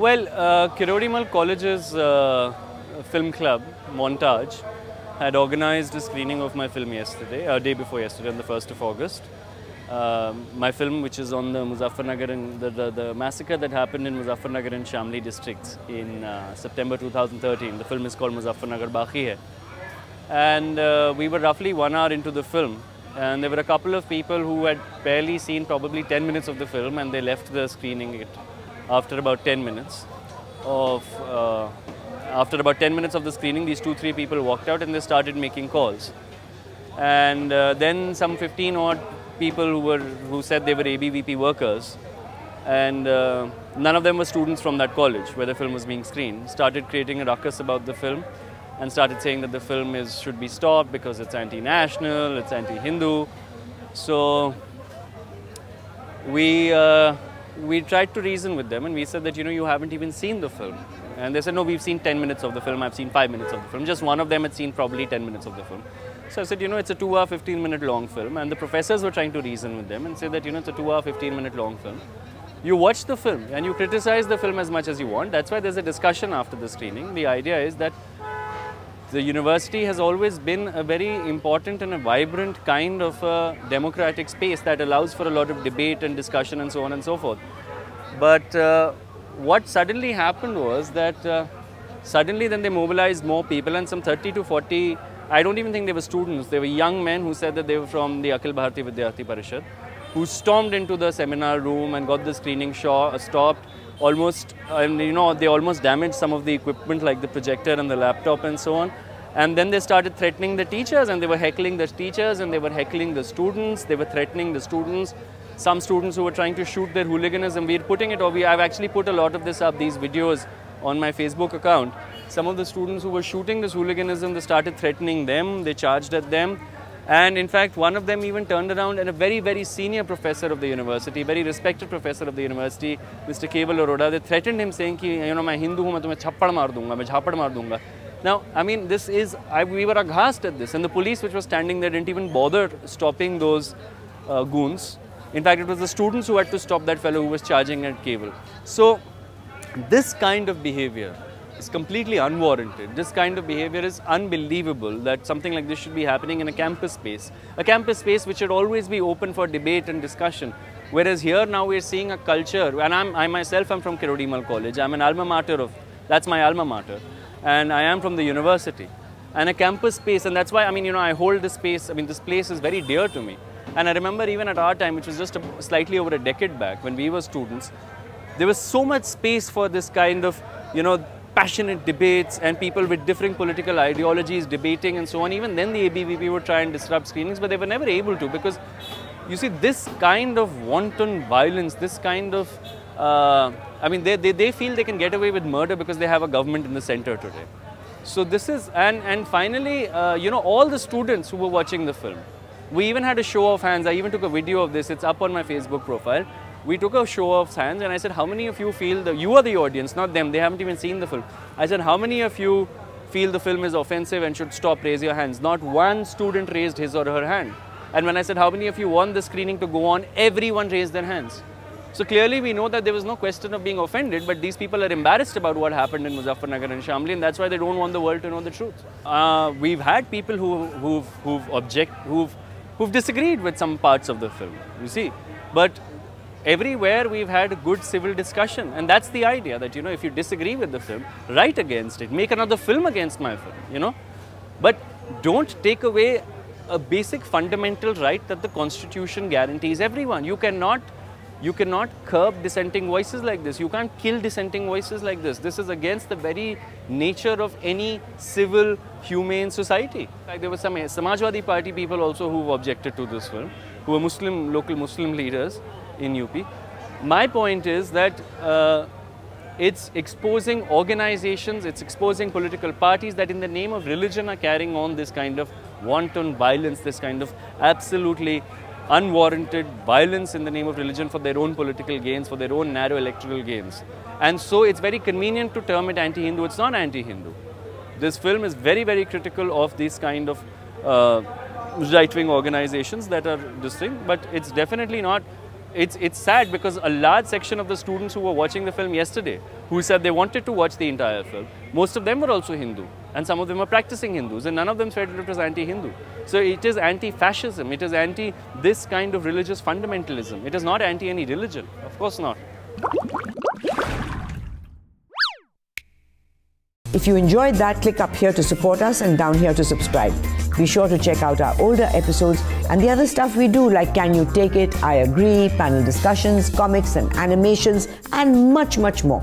Well, Kirodimal College's film club, Montage, had organized a screening of my film yesterday, day before yesterday, on the 1st of August. My film, which is on the Muzaffarnagar and the massacre that happened in Muzaffarnagar and Shamli districts in September 2013. The film is called Muzaffarnagar Baqi Hai. And we were roughly 1 hour into the film, and there were a couple of people who had barely seen probably 10 minutes of the film, and they left the screening after about 10 minutes of the screening. These 2-3 people walked out and they started making calls, and then some 15 odd people who said they were ABVP workers, and none of them were students from that college where the film was being screened, started creating a ruckus about the film and started saying that the film should be stopped because it's anti-national, it's anti-Hindu. So we tried to reason with them, and we said that, you haven't even seen the film. And they said, no, we've seen 10 minutes of the film, I've seen 5 minutes of the film. Just one of them had seen probably 10 minutes of the film. So I said, it's a 2 hour, 15-minute long film, and the professors were trying to reason with them and say that, it's a 2 hour, 15-minute long film. You watch the film and you criticize the film as much as you want. That's why there's a discussion after the screening. The idea is that the university has always been a very important and a vibrant kind of a democratic space that allows for a lot of debate and discussion and so on and so forth. But what suddenly happened was that suddenly then they mobilized more people, and some 30 to 40, I don't even think they were students, they were young men who said that they were from the Akhil Bharatiya Vidyarthi Parishad, who stormed into the seminar room and got the screening stopped. Almost, they almost damaged some of the equipment like the projector and the laptop and so on. And then they started threatening the teachers, and they were heckling the teachers, and they were heckling the students, they were threatening the students. Some students who were trying to shoot their hooliganism, I've actually put a lot of this up, these videos, on my Facebook account. Some of the students who were shooting this hooliganism, they started threatening them, they charged at them. And in fact, one of them even turned around, and a very, very senior professor of the university, very respected professor of the university, Mr. Keval Arora, they threatened him saying, "मैं Hindu हूँ, मैं तुम्हें छप्पड़ मार दूँगा, मैं झापड़ मार दूँगा." Now, I mean, we were aghast at this, and the police which was standing there didn't even bother stopping those goons. In fact, it was the students who had to stop that fellow who was charging at Keval. So, this kind of behavior is completely unwarranted. This kind of behavior is unbelievable, that something like this should be happening in a campus space. A campus space which should always be open for debate and discussion. Whereas here now we're seeing a culture, and I myself am from Kirodimal College. I'm an alma mater that's my alma mater. And I am from the university. And a campus space, and that's why, I hold this space, this place is very dear to me. And I remember even at our time, which was just slightly over a decade back, when we were students, there was so much space for this kind of, passionate debates and people with different political ideologies debating and so on. Even then the ABVP would try and disrupt screenings, but they were never able to, because you see this kind of wanton violence, this kind of, they feel they can get away with murder because they have a government in the center today. So this is, and finally, all the students who were watching the film, we even had a show of hands. I even took a video of this, it's up on my Facebook profile. We took a show of hands, and I said, how many of you feel you are the audience, not them, they haven't even seen the film. I said, how many of you feel the film is offensive and should stop? Raise your hands. Not one student raised his or her hand. And when I said, how many of you want the screening to go on, everyone raised their hands. So clearly we know that there was no question of being offended, but these people are embarrassed about what happened in Muzaffarnagar and Shamli, and that's why they don't want the world to know the truth. We've had people who've disagreed with some parts of the film, you see. But everywhere we've had a good civil discussion, and that's the idea, that if you disagree with the film, write against it, make another film against my film, but don't take away a basic fundamental right that the Constitution guarantees everyone. You cannot curb dissenting voices like this. You can't kill dissenting voices like this. This is against the very nature of any civil, humane society. Like there were some Samajwadi Party people also who objected to this film, who were local Muslim leaders in UP. My point is that it's exposing organizations, it's exposing political parties that in the name of religion are carrying on this kind of wanton violence, this kind of absolutely unwarranted violence in the name of religion for their own political gains, for their own narrow electoral gains. And so it's very convenient to term it anti-Hindu. It's not anti-Hindu. This film is very, very critical of these kind of right-wing organizations that are this thing, but it's definitely not it's sad because a large section of the students who were watching the film yesterday, who said they wanted to watch the entire film, most of them were also Hindu, and some of them were practicing Hindus, and none of them said it was anti-Hindu. So it is anti-fascism, it is anti this kind of religious fundamentalism. It is not anti any religion, of course not. If you enjoyed that, click up here to support us and down here to subscribe. Be sure to check out our older episodes and the other stuff we do, like Can You Take It, I Agree, panel discussions, comics and animations, and much, much more.